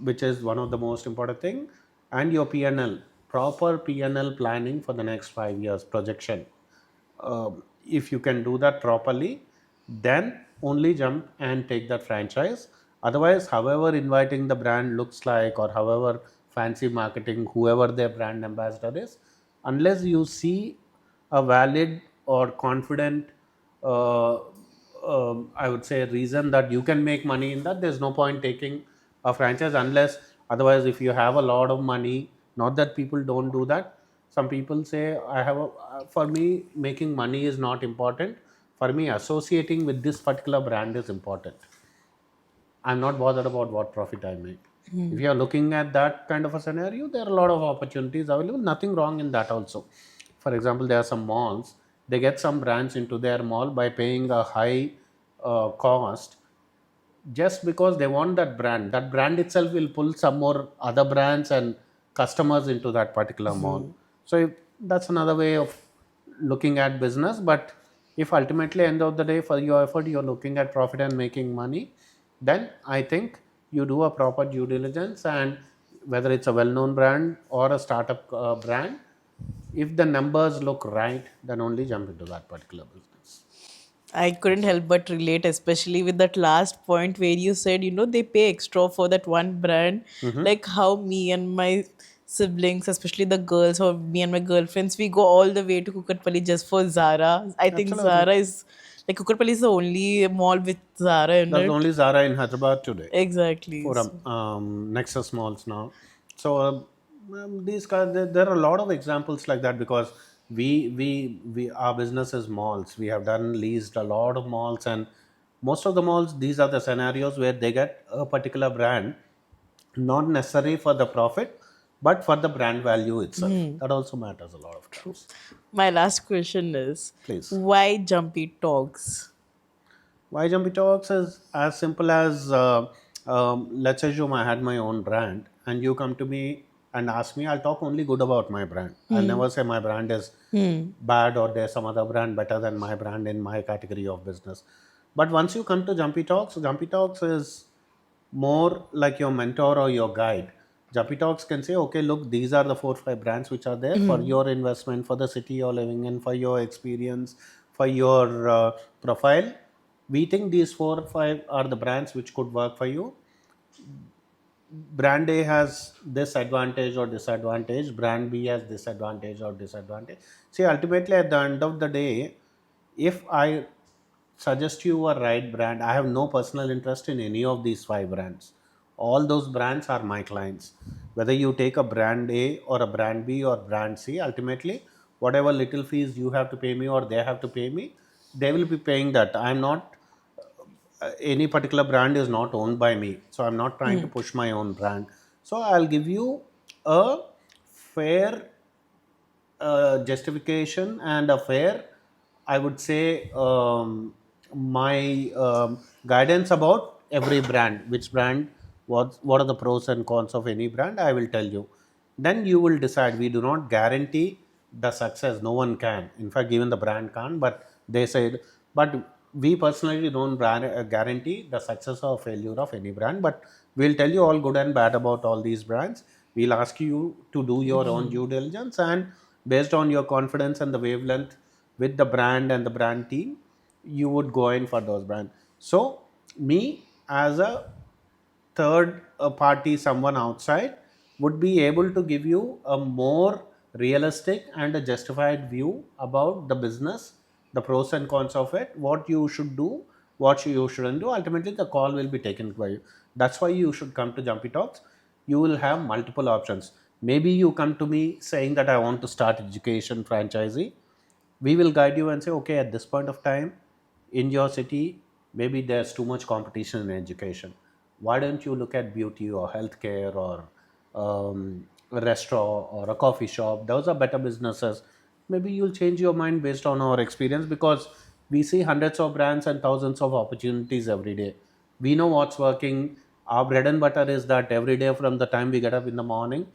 which is one of the most important thing. And your PNL, proper PNL planning for the next 5 years projection. If you can do that properly, then only jump and take that franchise. Otherwise, however inviting the brand looks like, or however fancy marketing whoever their brand ambassador is, unless you see a valid or confident I would say reason that you can make money in that, there's no point taking a franchise. Unless otherwise, if you have a lot of money, not that people don't do that. Some people say, I have a, for me, making money is not important. For me, associating with this particular brand is important. I'm not bothered about what profit I make. If you are looking at that kind of a scenario, there are a lot of opportunities available. Nothing wrong in that also. For example, there are some malls. They get some brands into their mall by paying a high cost just because they want that brand. That brand itself will pull some more other brands and customers into that particular mall. So that's another way of looking at business. But if ultimately end of the day for your effort you're looking at profit and making money, then I think you do a proper due diligence, and whether it's a well-known brand or a startup brand, if the numbers look right, then only jump into that particular business. I couldn't help but relate, especially with that last point where you said, they pay extra for that one brand. Mm-hmm. Like how me and my siblings, especially the girls or me and my girlfriends, we go all the way to Kukatpally just for Zara. I think Absolutely. Zara is like Kukatpally is the only mall with Zara in There's it. only Zara in Hyderabad today Exactly. for So, Nexus malls now. So these guys, there are a lot of examples like that, because we our business is malls. We have done leased a lot of malls, and Most of the malls, these are the scenarios where they get a particular brand, not necessarily for the profit, but for the brand value itself. That also matters a lot of True. times. My last question is, Please. why Jumpy Talks? Why Jumpy Talks is as simple as let's assume I had my own brand and you come to me and ask me, I'll talk only good about my brand. I'll never say my brand is bad or there's some other brand better than my brand in my category of business. But once you come to Jumpy Talks is more like your mentor or your guide. Jumpy Talks can say, okay, look, these are the 4 5 brands which are there for your investment, for the city you're living in, for your experience, for your profile. We think these 4 5 are the brands which could work for you. Brand A has this advantage or disadvantage, brand B has disadvantage or disadvantage. See, ultimately, at the end of the day, if I suggest you a right brand, I have no personal interest in any of these 5 brands. All those brands are my clients. Whether you take a brand A or a brand B or brand C, ultimately, whatever little fees you have to pay me or they have to pay me, they will be paying that. I'm not any particular brand is not owned by me, so I'm not trying to push my own brand. So I'll give you a fair justification and a fair, I would say, my guidance about every brand, which brand, what are the pros and cons of any brand, I will tell you. Then you will decide. We do not guarantee the success. No one can. In fact, even the brand can't. But they said, but we personally don't guarantee the success or failure of any brand. But we'll tell you all good and bad about all these brands. We'll ask you to do your own due diligence, and based on your confidence and the wavelength with the brand and the brand team, you would go in for those brands. So me as a third party, someone outside, would be able to give you a more realistic and a justified view about the business, the pros and cons of it, what you should do, what you shouldn't do. Ultimately, the call will be taken by you. That's why you should come to Jumpy Talks. You will have multiple options. Maybe you come to me saying that I want to start education franchisee. We will guide you and say, okay, at this point of time in your city, maybe there's too much competition in education. Why don't you look at beauty or healthcare or a restaurant or a coffee shop? Those are better businesses. Maybe you'll change your mind based on our experience, because we see hundreds of brands and thousands of opportunities every day. We know what's working. Our bread and butter is that every day from the time we get up in the morning,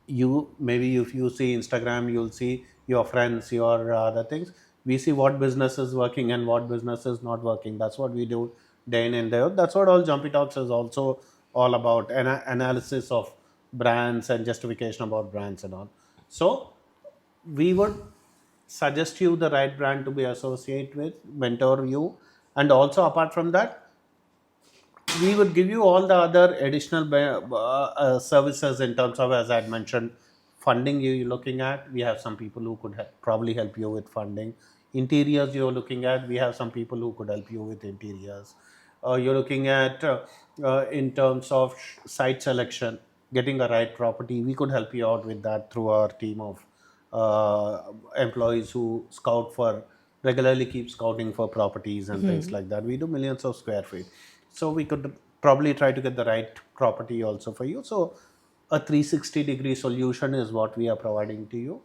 you maybe if you see Instagram, you'll see your friends, your other things. We see what business is working and what business is not working. That's what we do day in and day out. That's what all Jumpy Talks is also all about, analysis of brands and justification about brands and all. So we would suggest you the right brand to be associated with, mentor you, and also apart from that, we would give you all the other additional services in terms of, as I had mentioned, funding you're looking at. We have some people who could probably help you with funding. Interiors you're looking at, we have some people who could help you with interiors. You're looking at in terms of site selection, getting a right property. We could help you out with that through our team of employees who scout for, regularly keep scouting for properties and things like that. We do millions of square feet, so we could probably try to get the right property also for you. So a 360-degree solution is what we are providing to you.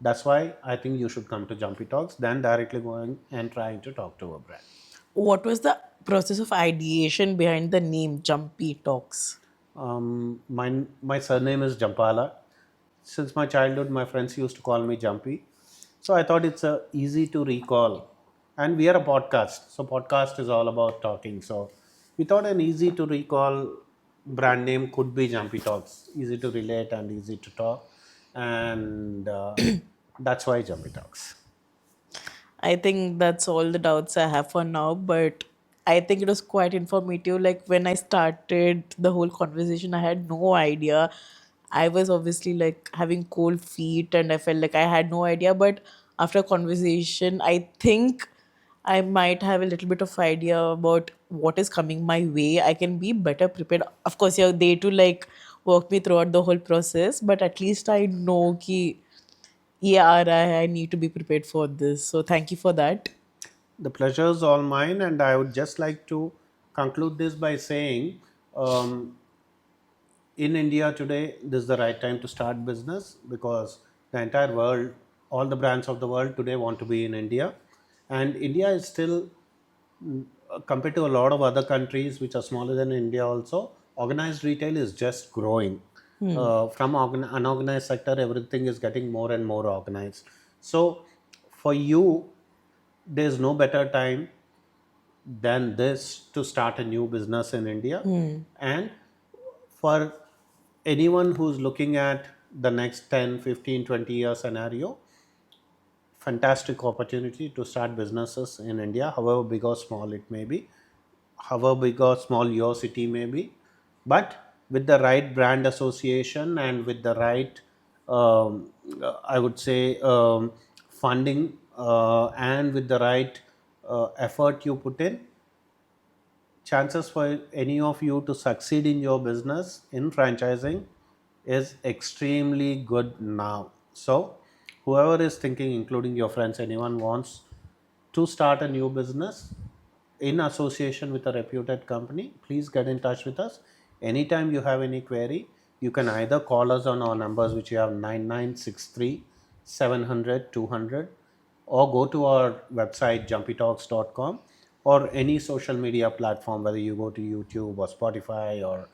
That's why I think you should come to Jumpy Talks than directly going and trying to talk to a brand. What was the process of ideation behind the name Jumpy Talks? My surname is Jampala. Since my childhood, my friends used to call me Jumpy. So I thought it's easy to recall. And we are a podcast. So podcast is all about talking. So we thought an easy to recall brand name could be Jumpy Talks. Easy to relate and easy to talk. And that's why Jumpy Talks. I think that's all the doubts I have for now, but I think it was quite informative. Like when I started the whole conversation, I had no idea. I was obviously like having cold feet and I felt like I had no idea. But after conversation, I think I might have a little bit of idea about what is coming my way. I can be better prepared. Of course, you're there to like walk me throughout the whole process, but at least I know ki yeah, I need to be prepared for this. So thank you for that. The pleasure is all mine, and I would just like to conclude this by saying, um, in India today, this is the right time to start business because the entire world, all the brands of the world today want to be in India, and India is still, compared to a lot of other countries which are smaller than India, also organized retail is just growing. From unorganized sector, everything is getting more and more organized. So, for you, there's no better time than this to start a new business in India. And for anyone who's looking at the next 10, 15, 20 year scenario, fantastic opportunity to start businesses in India, however big or small it may be, however big or small your city may be. But with the right brand association and with the right, I would say, funding, and with the right effort you put in, chances for any of you to succeed in your business in franchising is extremely good now. So, whoever is thinking, including your friends, anyone wants to start a new business in association with a reputed company, please get in touch with us. Anytime you have any query, you can either call us on our numbers, which you have 9963 700 200, or go to our website jumpytalks.com, or any social media platform, whether you go to YouTube or Spotify or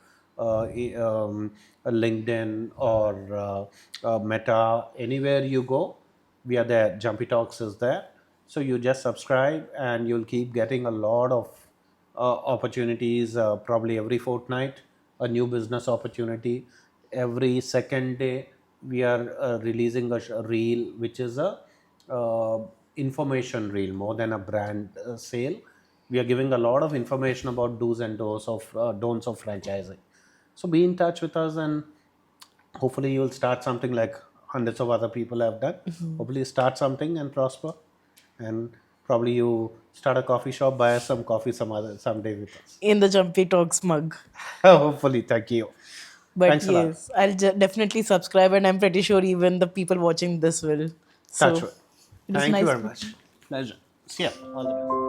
LinkedIn or Meta, anywhere you go, we are there. Jumpy Talks is there. So you just subscribe and you'll keep getting a lot of opportunities, probably every fortnight, a new business opportunity. Every second day, we are releasing a reel, which is a uh, information reel more than a brand sale. We are giving a lot of information about do's and don'ts of franchising. So be in touch with us, and hopefully you'll start something like hundreds of other people have done. Hopefully start something and prosper, and probably you start a coffee shop, buy us some coffee someday with us. In the Jumpy Talks mug. Hopefully. Thank you. But Thanks a lot. yes, I'll definitely subscribe, and I'm pretty sure even the people watching this will. Touch So wood. it was Thank you nice very speaking. much. Pleasure. See ya. All the best.